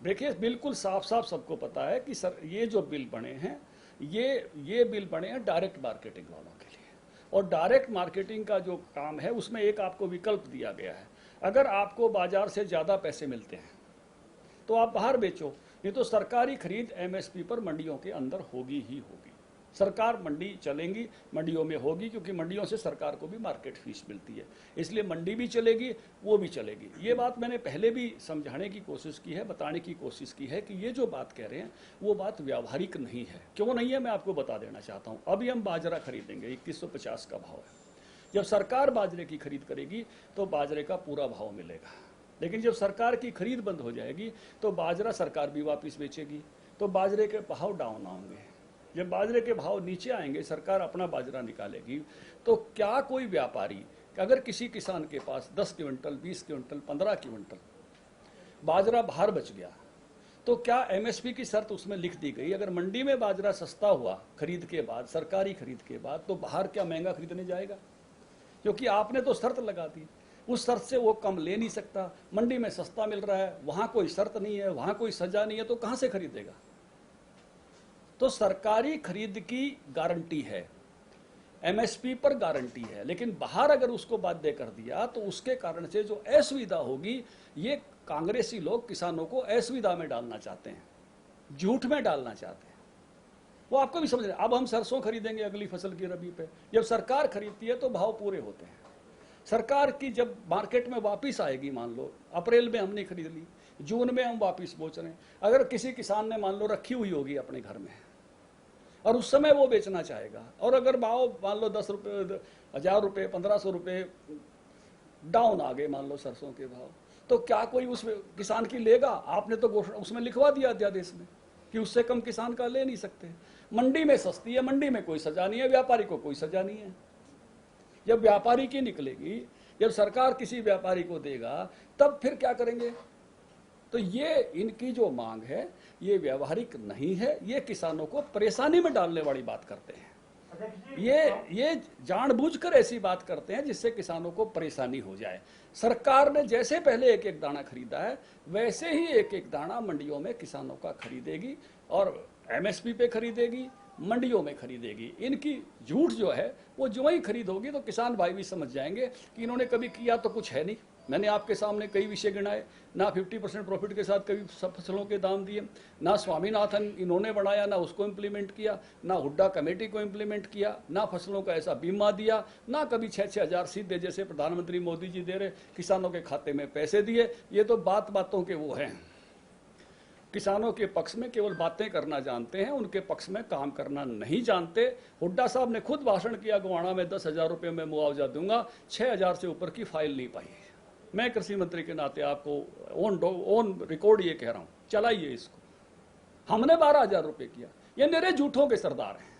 देखिए बिल्कुल साफ साफ सबको पता है कि सर ये जो बिल बने हैं, ये बिल बने हैं डायरेक्ट मार्केटिंग वालों के लिए। और डायरेक्ट मार्केटिंग का जो काम है उसमें एक आपको विकल्प दिया गया है। अगर आपको बाजार से ज़्यादा पैसे मिलते हैं तो आप बाहर बेचो, नहीं तो सरकारी खरीद एमएसपी पर मंडियों के अंदर होगी ही होगी। सरकार मंडी चलेंगी, मंडियों में होगी, क्योंकि मंडियों से सरकार को भी मार्केट फीस मिलती है, इसलिए मंडी भी चलेगी, वो भी चलेगी। ये बात मैंने पहले भी समझाने की कोशिश की है, बताने की कोशिश की है कि ये जो बात कह रहे हैं वो बात व्यावहारिक नहीं है। क्यों नहीं है मैं आपको बता देना चाहता हूँ। अभी हम बाजरा खरीदेंगे, 2150 का भाव है। जब सरकार बाजरे की खरीद करेगी तो बाजरे का पूरा भाव मिलेगा, लेकिन जब सरकार की खरीद बंद हो जाएगी तो बाजरा सरकार भी वापस बेचेगी, तो बाजरे के भाव डाउन आएंगे। जब बाजरे के भाव नीचे आएंगे, सरकार अपना बाजरा निकालेगी, तो क्या कोई व्यापारी, अगर किसी किसान के पास 10 क्विंटल, 20 क्विंटल, 15 क्विंटल बाजरा बाहर बच गया, तो क्या एमएसपी की शर्त उसमें लिख दी गई, अगर मंडी में बाजरा सस्ता हुआ खरीद के बाद, सरकारी खरीद के बाद, तो बाहर क्या महंगा खरीदने जाएगा? क्योंकि आपने तो शर्त लगा दी, उस शर्त से वो कम ले नहीं सकता। मंडी में सस्ता मिल रहा है, वहां कोई शर्त नहीं है, वहां कोई सजा नहीं है, तो कहां से खरीदेगा? तो सरकारी खरीद की गारंटी है, एमएसपी पर गारंटी है, लेकिन बाहर अगर उसको बाध्य कर दिया तो उसके कारण से जो असुविधा होगी, ये कांग्रेसी लोग किसानों को असुविधा में डालना चाहते हैं, झूठ में डालना चाहते हैं। वो आपको भी समझ रहे हैं। अब हम सरसों खरीदेंगे अगली फसल की रबी पे, जब सरकार खरीदती है तो भाव पूरे होते हैं। सरकार की जब मार्केट में वापस आएगी, मान लो अप्रैल में हमने खरीद ली, जून में हम वापस बेच रहे हैं, अगर किसी किसान ने मान लो रखी हुई होगी अपने घर में और उस समय वो बेचना चाहेगा, और अगर भाव मान लो 10 रुपये, 1000 रुपये, 1500 रुपये डाउन आ गए मान लो सरसों के भाव, तो क्या कोई उस किसान की लेगा? आपने तो उसमें लिखवा दिया अध्यादेश में कि उससे कम किसान का ले नहीं सकते। मंडी में सस्ती है, मंडी में कोई सजा नहीं है, व्यापारी को कोई सजा नहीं है। जब व्यापारी की निकलेगी, जब सरकार किसी व्यापारी को देगा, तब फिर क्या करेंगे? तो ये इनकी जो मांग है ये व्यावहारिक नहीं है, ये किसानों को परेशानी में डालने वाली बात करते हैं। ये जानबूझकर ऐसी बात करते हैं जिससे किसानों को परेशानी हो जाए। सरकार ने जैसे पहले एक एक दाना खरीदा है, वैसे ही एक एक दाना मंडियों में किसानों का खरीदेगी और एमएसपी पे खरीदेगी, मंडियों में खरीदेगी। इनकी झूठ जो है वो जो ही खरीद होगी तो किसान भाई भी समझ जाएंगे कि इन्होंने कभी किया तो कुछ है नहीं। मैंने आपके सामने कई विषय गिनाए, ना 50% प्रॉफिट के साथ कभी सब फसलों के दाम दिए, ना स्वामीनाथन इन्होंने बढ़ाया, ना उसको इम्प्लीमेंट किया, ना हुड्डा कमेटी को इम्प्लीमेंट किया, ना फसलों का ऐसा बीमा दिया, ना कभी 6-6 हज़ार सीधे जैसे प्रधानमंत्री मोदी जी दे रहे किसानों के खाते में पैसे दिए। ये तो बातों के वो हैं, किसानों के पक्ष में केवल बातें करना जानते हैं, उनके पक्ष में काम करना नहीं जानते। हुड्डा साहब ने खुद भाषण किया, गोवाड़ा में 10,000 रुपये में मुआवजा दूंगा, 6,000 से ऊपर की फाइल नहीं पाई। मैं कृषि मंत्री के नाते आपको ऑन रिकॉर्ड ये कह रहा हूं, चलाइए इसको। हमने 12,000 रुपये किया। ये मेरे झूठों के सरदार हैं।